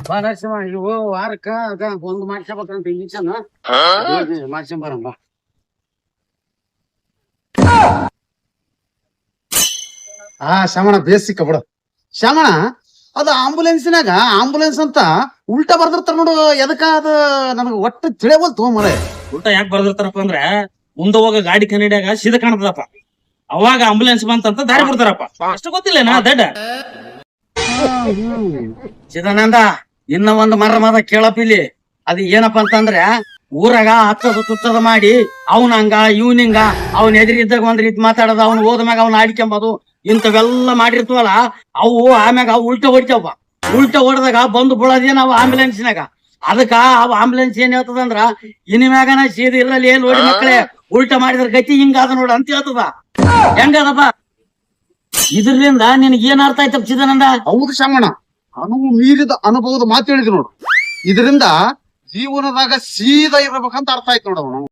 ಬಾ ನರಸಿಂಹ ಇವು ವಾರಕ್ಕ ಅದ ಒಂದು ಮಾಡ್ಸ್ಬೇಕಂತ ಇಂಜೆಕ್ಷನ್ ಮಾಡ್ಸ್ಕೊಂಡ್ ಬರಮ್ಮ. ಶ್ರವಣ ಬೇಸಿಕ ಬಿಡು ಶ್ರವಣ. ಅದು ಆಂಬುಲೆನ್ಸ್ ಅಂತ ಉಲ್ಟಾ ಬರ್ದಿರ್ತಾರ ನೋಡು. ಎದಕ್ಕ ಅದು ನನಗೆ ಒಟ್ಟು ತಿಳಿಯವಲ್ತು ಮಳೆ. ಉಲ್ಟಾ ಯಾಕೆ ಬರ್ದಿರ್ತಾರಪ್ಪ ಅಂದ್ರೆ ಮುಂದೆ ಹೋಗ ಗಾಡಿ ಕನ್ನಡಿಯಾಗ ಸೀದಾ ಕಾಣ್ತದಪ್ಪ. ಅವಾಗ ಆಂಬುಲೆನ್ಸ್ ಬಂತಂತ ದಾರಿ ಬಿಡ್ತಾರಪ್ಪ. ಅಷ್ಟು ಗೊತ್ತಿಲ್ಲ ದಡ್ಡ ಚಿದಾನಂದ. ಇನ್ನ ಒಂದು ಮದ ಕೇಳಪ್ಪ ಇಲ್ಲಿ. ಅದು ಏನಪ್ಪಾ ಅಂತಂದ್ರೆ ಊರಾಗ ಹಚ್ಚದ ತುಚ್ಚದ ಮಾಡಿ ಅವನಂಗ ಇವ್ನಿಂಗ ಅವ್ನ ಎದುರಿದ್ದಾಗ ಒಂದ್ ರೀತಿ ಮಾತಾಡೋದು, ಅವ್ನು ಹೋದ್ಮ್ಯಾಗ ಅವ್ನ ಆಡ್ಕೊಂಬೋದು, ಇಂಥವೆಲ್ಲ ಮಾಡಿರ್ತವಲ್ಲ ಅವು ಆಮ್ಯಾಗ ಉಲ್ಟಾ ಹೊಡಿತಾವಪ್ಪ. ಉಲ್ಟಾ ಹೊಡೆದಾಗ ಬಂದು ಬೀಳೋದೇ ನಾವು ಆಂಬುಲೆನ್ಸ್ನಾಗ. ಅದಕ್ಕ ಅವ್ ಆಂಬುಲೆನ್ಸ್ ಏನ್ ಹೇಳ್ತದಂದ್ರ ಇನ್ಮ್ಯಾಗನ ಸೀದ ಇರಲಿ ಏನ್ ನೋಡಿ ಮಕ್ಕಳೇ, ಉಲ್ಟಾ ಮಾಡಿದ್ರ ಗತಿ ಹಿಂಗಾದ ನೋಡ ಅಂತ ಹೇಳ್ತದ. ಹೆಂಗದಪ್ಪ ಇದ್ರಿಂದ ನಿನಗೆ ಏನ್ ಅರ್ಥ ಆಯ್ತಪ್ಪ ಚಿದಾನಂದ? ಹೌದು ಶ್ರವಣ, ಅನುವು ಮೀರಿದ ಅನುಭವದ ಮಾತು ಹೇಳಿದ್ರು ನೋಡು. ಇದರಿಂದ ಜೀವನದಾಗ ಸೀದಾ ಇರ್ಬೇಕಂತ ಅರ್ಥ ಆಯ್ತು ನೋಡವನು.